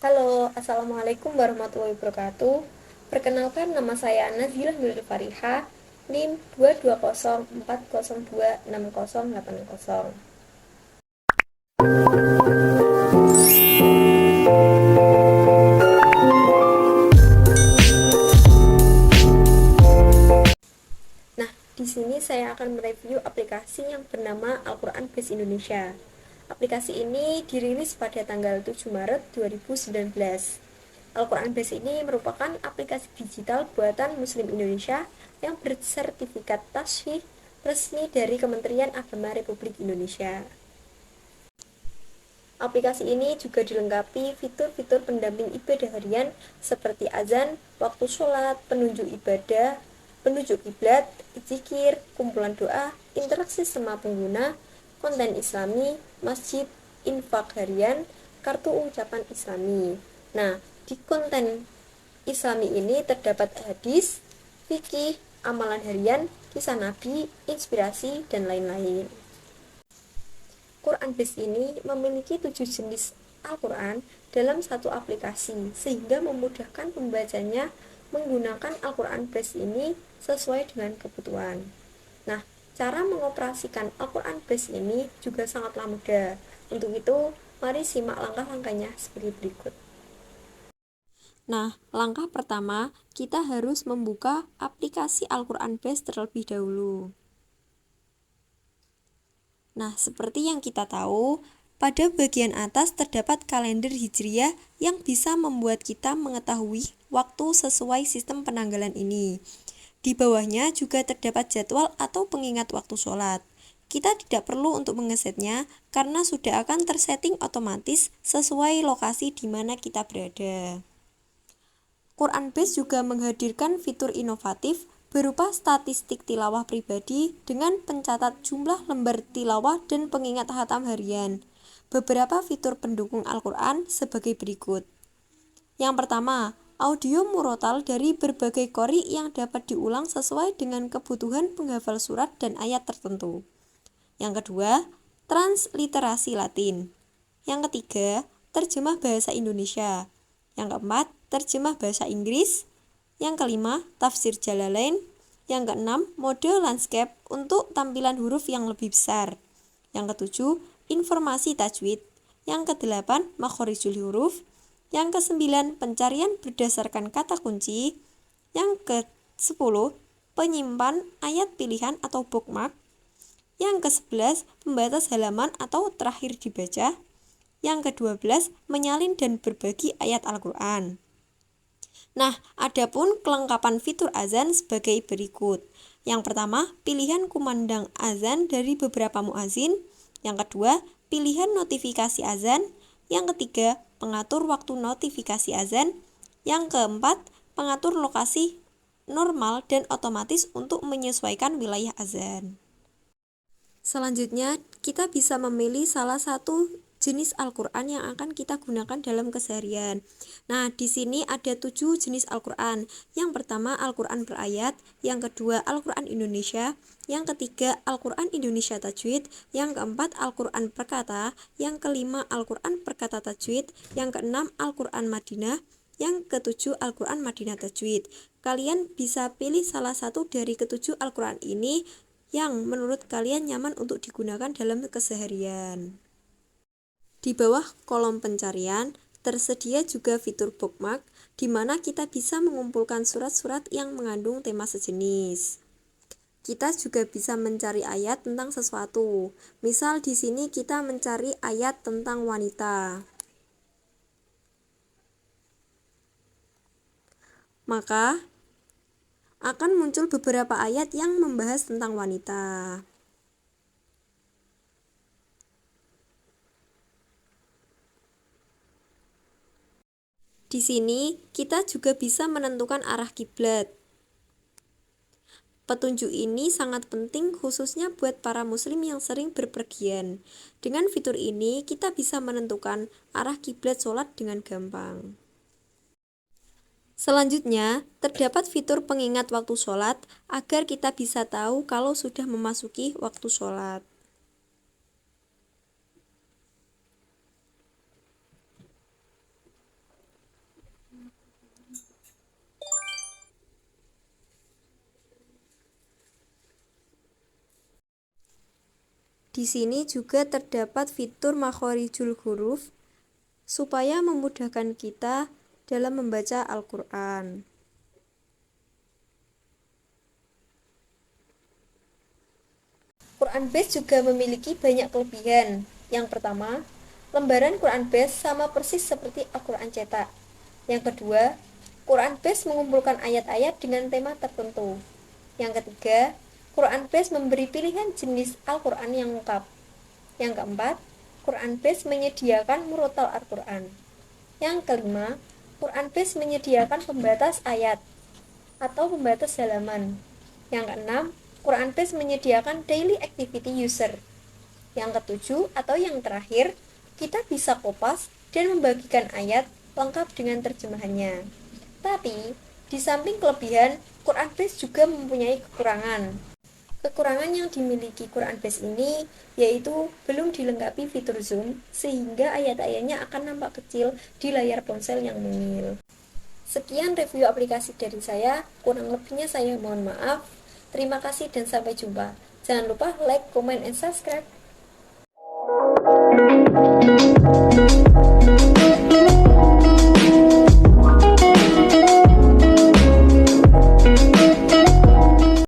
Halo, Assalamualaikum warahmatullahi wabarakatuh. Perkenalkan, nama saya Nazilah Nurul Fariha, NIM 22040268080. Nah, di sini saya akan mereview aplikasi yang bernama Al-Quran Base Indonesia. Aplikasi ini dirilis pada tanggal 7 Maret 2019. Al-Quran Base ini merupakan aplikasi digital buatan Muslim Indonesia yang bersertifikat tasydih resmi dari Kementerian Agama Republik Indonesia. Aplikasi ini juga dilengkapi fitur-fitur pendamping ibadah harian seperti azan, waktu sholat, penunjuk ibadah, penunjuk kiblat, zikir, kumpulan doa, interaksi sama pengguna, konten islami, masjid, infak harian, kartu ucapan islami. Nah, di konten islami ini terdapat hadis, fikih, amalan harian, kisah nabi, inspirasi, dan lain-lain. Quran Base ini memiliki 7 jenis Al-Quran dalam satu aplikasi, sehingga memudahkan pembacanya menggunakan Al-Quran Base ini sesuai dengan kebutuhan. Nah, cara mengoperasikan Al-Quran Base ini juga sangatlah mudah. Untuk itu, mari simak langkah-langkahnya seperti berikut. Nah, langkah pertama, kita harus membuka aplikasi Al-Quran Base terlebih dahulu. Nah, seperti yang kita tahu, pada bagian atas terdapat kalender Hijriah yang bisa membuat kita mengetahui waktu sesuai sistem penanggalan ini. Di bawahnya juga terdapat jadwal atau pengingat waktu sholat. Kita tidak perlu untuk mengesetnya karena sudah akan tersetting otomatis sesuai lokasi di mana kita berada. Quran Base juga menghadirkan fitur inovatif berupa statistik tilawah pribadi dengan pencatat jumlah lembar tilawah dan pengingat khatam harian. Beberapa fitur pendukung Al-Quran sebagai berikut. Yang pertama, audio murotal dari berbagai qori yang dapat diulang sesuai dengan kebutuhan penghafal surat dan ayat tertentu. Yang kedua, transliterasi Latin. Yang ketiga, terjemah bahasa Indonesia. Yang keempat, terjemah bahasa Inggris. Yang kelima, tafsir Jalalain. Yang keenam, mode landscape untuk tampilan huruf yang lebih besar. Yang ketujuh, informasi tajwid. Yang kedelapan, makhorijul huruf. Yang kesembilan, pencarian berdasarkan kata kunci. Yang ke-10, penyimpan ayat pilihan atau bookmark. Yang ke-11, pembatas halaman atau terakhir dibaca. Yang ke-12, menyalin dan berbagi ayat Al-Quran. Nah, adapun kelengkapan fitur azan sebagai berikut. Yang pertama, pilihan kumandang azan dari beberapa muazin. Yang kedua, pilihan notifikasi azan. Yang ketiga, pengatur waktu notifikasi azan. Yang keempat, pengatur lokasi normal dan otomatis untuk menyesuaikan wilayah azan. Selanjutnya, kita bisa memilih salah satu jenis Al-Quran yang akan kita gunakan dalam keseharian. Nah, di sini ada 7 jenis Al-Quran. Yang pertama, Al-Quran berayat. Yang kedua, Al-Quran Indonesia. Yang ketiga, Al-Quran Indonesia Tajwid. Yang keempat, Al-Quran Perkata. Yang kelima, Al-Quran Perkata Tajwid. Yang keenam, Al-Quran Madinah. Yang ketujuh, Al-Quran Madinah Tajwid. Kalian bisa pilih salah satu dari ketujuh Al-Quran ini yang menurut kalian nyaman untuk digunakan dalam keseharian. Di bawah kolom pencarian, tersedia juga fitur bookmark, di mana kita bisa mengumpulkan surat-surat yang mengandung tema sejenis. Kita juga bisa mencari ayat tentang sesuatu. Misal di sini kita mencari ayat tentang wanita. Maka akan muncul beberapa ayat yang membahas tentang wanita. Di sini kita juga bisa menentukan arah kiblat. Petunjuk ini sangat penting khususnya buat para muslim yang sering berpergian. Dengan fitur ini kita bisa menentukan arah kiblat sholat dengan gampang. Selanjutnya, terdapat fitur pengingat waktu sholat agar kita bisa tahu kalau sudah memasuki waktu sholat. Di sini juga terdapat fitur makhorijul huruf supaya memudahkan kita dalam membaca Al-Quran. Quran Base juga memiliki banyak kelebihan. Yang pertama, lembaran Quran Base sama persis seperti Al-Quran cetak. Yang kedua, Quran Base mengumpulkan ayat-ayat dengan tema tertentu. Yang ketiga, Quran Base memberi pilihan jenis Al-Quran yang lengkap. Yang keempat, Quran Base menyediakan murotal Al-Quran. Yang kelima, Quran Base menyediakan pembatas ayat atau pembatas halaman. Yang keenam, Quran Base menyediakan daily activity user. Yang ketujuh atau yang terakhir, kita bisa kopas dan membagikan ayat lengkap dengan terjemahannya. Tapi, di samping kelebihan, Quran Base juga mempunyai kekurangan. Kekurangan yang dimiliki Quran Base ini yaitu belum dilengkapi fitur zoom sehingga ayat-ayatnya akan nampak kecil di layar ponsel yang mungil. Sekian review aplikasi dari saya, kurang lebihnya saya mohon maaf. Terima kasih dan sampai jumpa. Jangan lupa like, comment, and subscribe.